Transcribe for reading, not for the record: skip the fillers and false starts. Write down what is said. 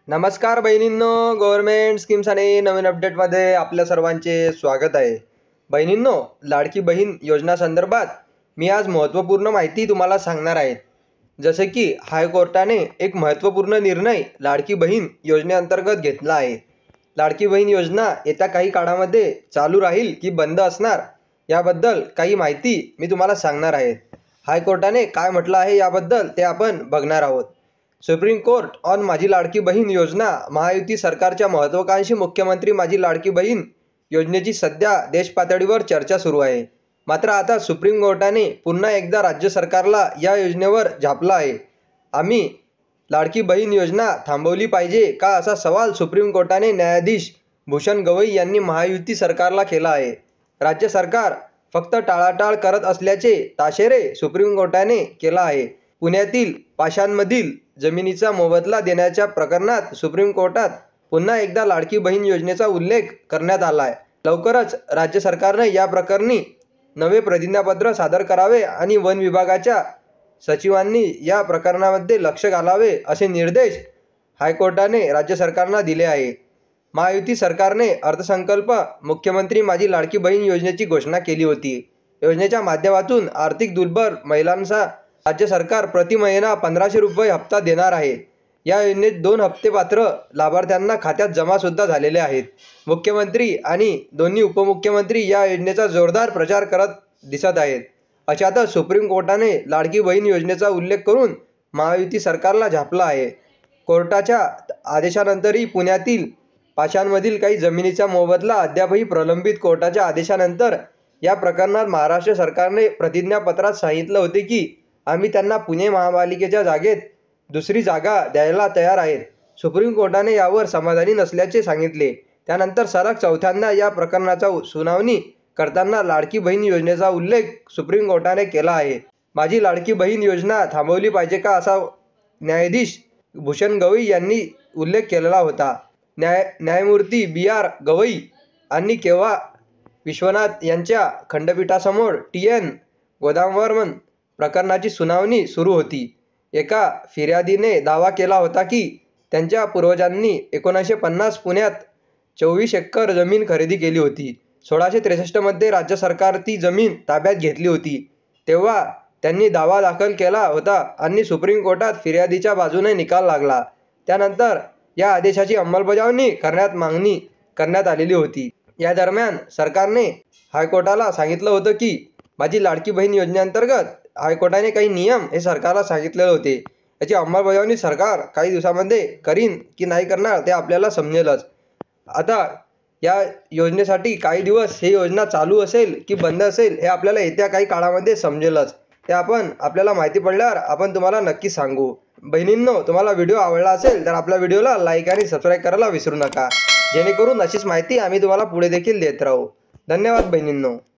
नमस्कार बहिणींनो, government schemes आणि नवीन अपडेटमध्ये आपल्या सर्वांचे स्वागत आहे. बहिणींनो, लाडकी बहीण योजना संदर्भात मी आज महत्त्वपूर्ण माहिती तुम्हाला सांगणार आहे. जसे की हायकोर्टाने एक महत्त्वपूर्ण निर्णय लाडकी बहीण योजनेअंतर्गत घेतला आहे. लाडकी बहीण योजना येत्या काही काळामध्ये चालू राहील की बंद असणार याबद्दल काही माहिती मी तुम्हाला सांगणार आहे. हायकोर्टाने काय म्हटलं आहे याबद्दल ते आपण बघणार आहोत. सुप्रीम कोर्ट ऑन माझी लाडकी बहीण योजना. महायुती सरकारच्या महत्त्वाकांक्षी मुख्यमंत्री माझी लाडकी बहीण योजनेची सध्या देश पातळीवर चर्चा सुरू आहे. मात्र आता सुप्रीम कोर्टाने पुन्हा एकदा राज्य सरकारला या योजनेवर झापलं आहे. आम्ही लाडकी बहीण योजना थांबवली पाहिजे का असा सवाल सुप्रीम कोर्टाने न्यायाधीश भूषण गवई यांनी महायुती सरकारला केला आहे. राज्य सरकार फक्त टाळाटाळ करत असल्याचे ताशेरे सुप्रीम कोर्टाने केला आहे. पुण्यातील पाषाणमधील जमिनीचा मोबदला देण्याच्या प्रकरणात सुप्रीम कोर्टात पुन्हा एकदा लाडकी बहीण योजनेचा उल्लेख करण्यात आला आहे. लवकरच राज्य सरकारने या प्रकरणी नवे प्रतिज्ञापत्र सादर करावे आणि वन विभागाच्या सचिवांनी या प्रकरणामध्ये लक्ष घालावे असे निर्देश हायकोर्टाने राज्य सरकारला दिले आहे. महायुती सरकारने अर्थसंकल्प मुख्यमंत्री माझी लाडकी बहीण योजनेची घोषणा केली होती. योजनेच्या माध्यमातून आर्थिक दुर्बल महिलांचा राज्य सरकार प्रति महिना 1500 रुपये हप्ता देणार आहे. या योजनेत 2 हप्ते पात्र लाभार्थ्यांना खात्यात जमा सुद्धा झालेले आहेत. मुख्यमंत्री आणि दोन्ही उपमुख्यमंत्री या योजनेचा जोरदार प्रचार करत दिसत आहेत. अशातच सुप्रीम कोर्टाने लाडकी बहीण योजनेचा उल्लेख करून महायुती सरकारला झापलं आहे. कोर्टाच्या आदेशानंतरही पुण्यातील पाषाणमधील काही जमिनीचा मोबदला अद्यापही प्रलंबित. कोर्टाच्या आदेशानंतर या प्रकरणात महाराष्ट्र सरकारने प्रतिज्ञापत्रात सांगितलं होते की आम्ही त्यांना पुणे महापालिकेच्या जागेत दुसरी जागा द्यायला तयार आहेत. सुप्रीम कोर्टाने यावर समाधानी नसल्याचे सांगितले. त्यानंतर सलग चौथ्यांदा या प्रकरणाचा सुनावणी करताना लाडकी बहीण योजनेचा उल्लेख सुप्रीम कोर्टाने केला आहे. माझी लाडकी बहीण योजना थांबवली पाहिजे का असा न्यायाधीश भूषण गवई यांनी उल्लेख केलेला होता. न्यायमूर्ती बी.आर. गवई आणि केव्हा विश्वनाथ यांच्या खंडपीठासमोर टी.एन. गोदावरमन प्रकरणाची सुनावणी सुरू होती. एका फिर्यादीने दावा केला होता की त्यांच्या पूर्वजांनी 1950 पुण्यात 24 एकर जमीन खरेदी केली होती. 1663 मध्ये राज्य सरकार ती जमीन ताब्यात घेतली होती. तेव्हा त्यांनी दावा दाखल केला होता आणि सुप्रीम कोर्टात फिर्यादीच्या बाजूने निकाल लागला. त्यानंतर या आदेशाची अंमलबजावणी करण्यात मागणी करण्यात आलेली होती. या दरम्यान सरकारने हायकोर्टाला सांगितलं होतं की माझी लाडकी बहीण योजनेअंतर्गत हायकोर्टाने काही नियम हे सरकारला सांगितलेले होते. याची अंमलबजावणी सरकार काही दिवसांमध्ये करीन की नाही करणार ते आपल्याला समजेलच. आता या योजनेसाठी काही दिवस ही योजना चालू असेल की बंद असेल हे आपल्याला येत्या काही काळामध्ये समजेलच. ते आपल्याला माहिती पडल्यावर आपण तुम्हाला नक्की सांगू. बहिणींनो, तुम्हाला व्हिडिओ आवडला असेल तर आपल्या व्हिडिओला लाईक आणि सबस्क्राईब करायला विसरू नका, जेणेकरून अशीच माहिती आम्ही तुम्हाला पुढे देखील देत राहू. धन्यवाद बहिणींनो.